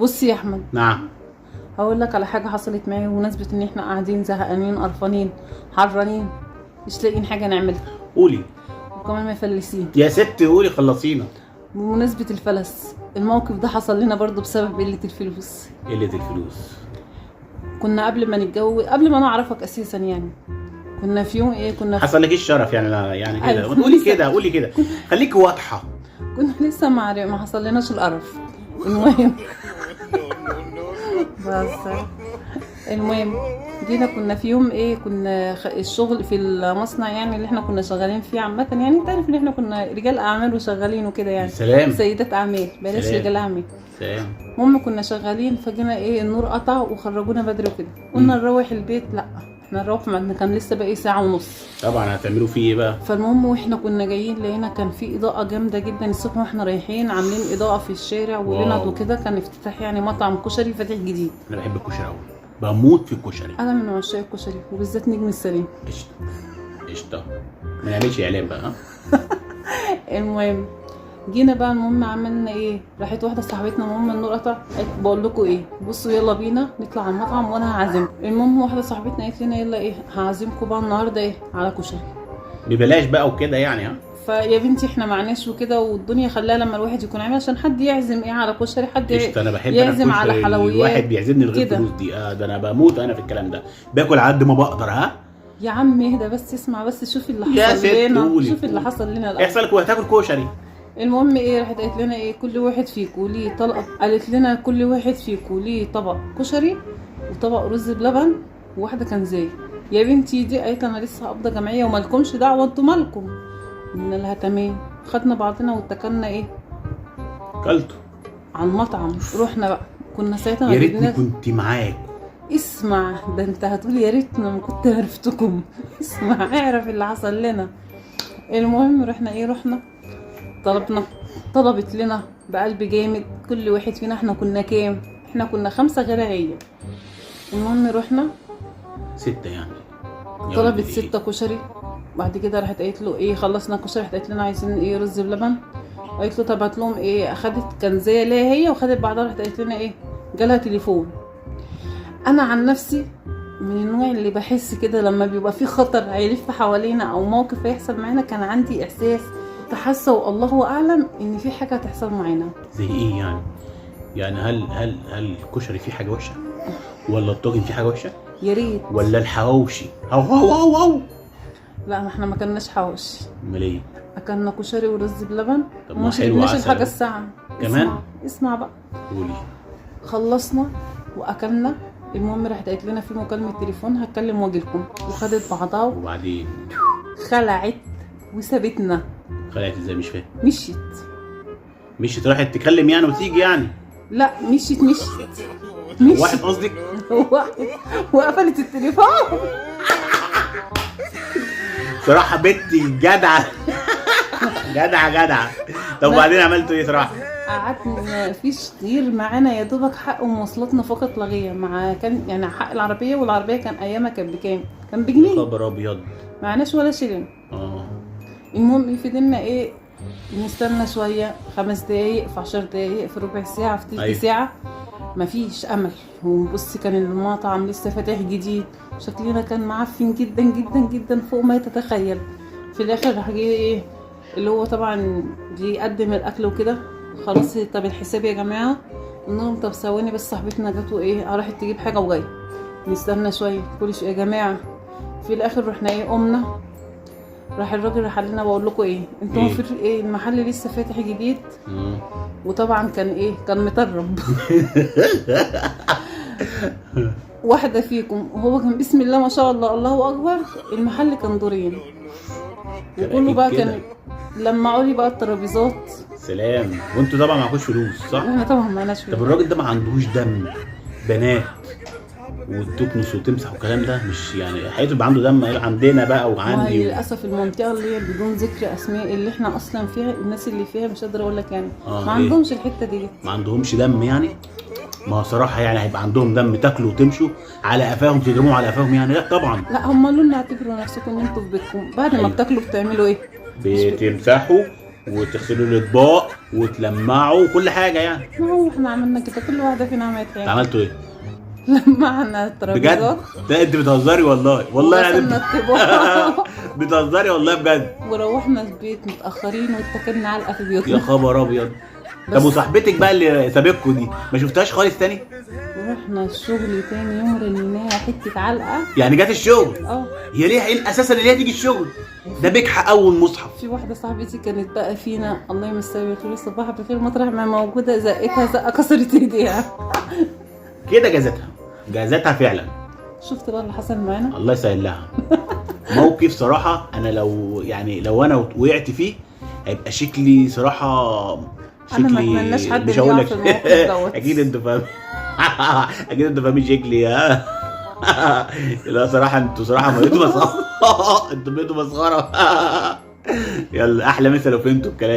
بصي يا احمد، نعم. هقول لك على حاجه حصلت معايا بمناسبه ان احنا قاعدين زهقانين قرفانين حرانين، مش لاقيين حاجه نعملها قولي وكمان مفلسين. يا ستي، قولي خلصينا. بمناسبه الفلس، الموقف ده حصل لنا برضو بسبب قله الفلوس. قلة الفلوس. كنا قبل ما نتجوز، قبل ما انا اعرفك اساسا يعني، كنا في يوم كنا حصل لك الشرف يعني؟ لا يعني كده أيوة. قولي كده، قولي كده، خليكي واضحة. كنا لسه ما حصل لناش القرف. المهم بس المهم جينا كنا في يوم كنا الشغل في المصنع يعني اللي احنا كنا شغالين فيه عامة، يعني انت عارف ان احنا كنا رجال اعمال وشغالين وكده يعني. سلام. سيدات اعمال، بلاش سلام. رجال اعمال. سلام. المهم كنا شغالين، فجينا النور قطع وخرجونا بدري وكده، قلنا نروح البيت. لا احنا نروح، ما كان لسه باقي ساعة ونص. طبعا هتعملوا فيه ايه بقى؟ فالمهم واحنا كنا جايين لقينا كان في اضاءة جامدة جدا الصبح واحنا رايحين، عاملين اضاءة في الشارع وليند واو. وكده. كان افتتاح يعني مطعم كشري فاتح جديد. انا بحب الكشري قوي، بموت في الكشري. انا من عشاق الكشري وبالذات نجم السليم. قشطة قشطة، ما نعملش اعلان بقى، ها؟ المهم جينا بقى، المهم عملنا راحت واحده صاحبتنا، المهم النور قطع، قالت بقول لكم بصوا يلا بينا نطلع على المطعم وانا هعزمكم. المهم واحده صاحبتنا قالت لنا يلا هعزمكم بقى النهارده على كشري ببلاش بقى وكده يعني، ها؟ فيا بنتي احنا معناش وكده، والدنيا خلاها لما الواحد يكون عامل عشان حد يعزم على كشري، حد قشطة. انا بحب يعزم على الكشري، حلويات. الواحد بيعزمني لغير كده فلوس دي. ده انا بموت انا في الكلام ده، باكل على قد ما بقدر، ها؟ يا عم اهدى بس، اسمع بس، شوفي اللي يا حصل ست لنا، قولي. شوفي اللي حصل لنا الأول. يحصل لك وهتاكل كشري. المهم راحت قالت لنا كل واحد فيكم ليه طلقه، قالت لنا كل واحد فيكم ليه طبق كشري وطبق رز بلبن وواحده كنزايه. يا بنتي دي قالت انا لسه قابضه جمعيه ومالكمش دعوه، انتوا مالكم. قلنا لها تمام، خدنا بعضنا واتكلنا كلته على المطعم. رحنا بقى، كنا ساعتها يا ريتني كنت معاك. اسمع، ده انت هتقول يا ريتنا ما كنت عرفتكم. اسمع اعرف اللي حصل لنا. المهم رحنا رحنا طلبت لنا بقلب جامد كل واحد فينا. احنا كنا كام؟ احنا كنا 5 غير هي. المهم رحنا 6 يعني. طلبت 6 كشري. بعد كده راحت قالت له خلصنا كشري، راحت قالت لنا عايزين رز بلبن. قالت له طب هات لهم اخدت كنزيه ليها هي، وخدت بعدها راحت قالت لنا جالها تليفون. انا عن نفسي من النوع اللي بحس كده لما بيبقى في خطر هيلف حوالينا او موقف هيحصل معانا، كان عندي احساس تحسه والله اعلم ان في حاجه هتحصل معانا. زي ايه يعني؟ يعني هل الكشري فيه حاجه وحشه؟ ولا الطاجن فيه حاجه وحشه؟ يا ريت. ولا الحواوشي هو؟ لا ما احنا ما كناش حواوشي، امال ايه؟ اكلنا كشري ورز بلبن. طب ما ومش حلو مش عسل الحاجه أهو. الساعه كمان؟ اسمع بقى. قولي. خلصنا واكلنا. المهم راحت قالت لنا في مكالمه تليفون هتكلم واجيلكم، وخدت بعضها وبعدين خلعت وسابتنا. خلعت ازاي؟ مش فاهم. مشيت راحت تكلم يعني وتيجي يعني؟ لا مشيت واحد قصدك؟ وقفلت التليفون. صراحه بنتي جدعه. جدعه. طب وبعدين عملتوا ايه صراحه؟ قعدنا مفيش غير معانا يا دوبك حق ومواصلاتنا فقط لا غير، مع كان يعني حق العربيه، والعربيه كان ايامها كانت بكام؟ كان بجنيه. خبر ابيض. معناش ولا شيلين. المهم فضلنا نستنى شويه، 5 دقايق، في 10 دقايق، في ربع ساعه، في تلت ساعه. مفيش امل. وبص كان المطعم لسه فاتح جديد، شكلنا كان معفن جدا جدا جدا فوق ما تتخيل. في الاخر راح جه اللي هو طبعا بيقدم الاكل وكده. خلاص طب الحساب يا جماعه. قلنا لهم طب ثواني بس، صاحبتنا جت راحت تجيب حاجه وجايه. نستنى شويه، كل شويه يا جماعه. في الاخر رحنا قمنا. راح الراجل راح قال لنا بقول لكم انتوا المفروض المحل لسه فاتح جديد. وطبعا كان مطرب. واحده فيكم وهو كان بسم الله ما شاء الله الله اكبر، المحل كان دورين وكله بقى كان لما عولي بقى الترابيزات. سلام. وانتوا طبعا معكوش فلوس صح؟ احنا طبعا معناش فلوس. طب الراجل ده ما عندهوش دم بنات وتكنس وتمسح والكلام ده؟ مش يعني هيبقى عنده دم عندنا بقى وعندي للاسف المنطقه اللي هي بدون ذكر اسماء اللي احنا اصلا فيها، الناس اللي فيها مش قادره اقول لك يعني ما عندهمش الحته دي. ما عندهمش دم يعني؟ ما صراحه يعني هيبقى عندهم دم تاكلوا وتمشوا على قفاهم، تجرموا على قفاهم يعني؟ لا طبعا. لا هم قالوا لنا اعتبروا نفسكم ان انتوا في بيتكم، بعد ما بتاكلوا بتعملوا بتمسحوا وتغسلوا الاطباق وتلمعوا وكل حاجه يعني. ما هو احنا عملنا كده، كل واحده فينا عملت يعني. عملتوا ايه؟ لمعنا الترابيزات بجد؟ لا انت بتهزري والله وغسلنا الطباق بتهزري والله بجد. وروحنا البيت متاخرين واتكلنا علقه في يا بيوتنا. خبر ابيض. طب وصاحبتك بقى اللي سابتكوا دي ما شفتهاش خالص تاني؟ ورحنا الشغل تاني يوم رنيناها حته علقه. يعني جت الشغل؟ اه. هي ليه ايه اساسا اللي هي تيجي الشغل؟ ده بجح اول مصحف. في واحده صاحبتي كانت بقى فينا الله يمسها بالخير صباح بخير، مطرح ما موجوده زقتها زقه كسرت ايديها. كده جازتها فعلا. شفت بقى اللي حصل معانا؟ الله يسهل لها. موقف صراحه انا لو انا وقعت فيه هيبقى شكلي صراحه انا ما اتمناش حد مش هقول يقع لك في الموقف دوت. اكيد انتوا فاهمين. اكيد انتوا فاهمين شكلي. لا صراحه انتوا صراحه بقيتوا مسخره. انتوا بقيتوا مسخره. يلا احلى مثل لو فهمتوا الكلام.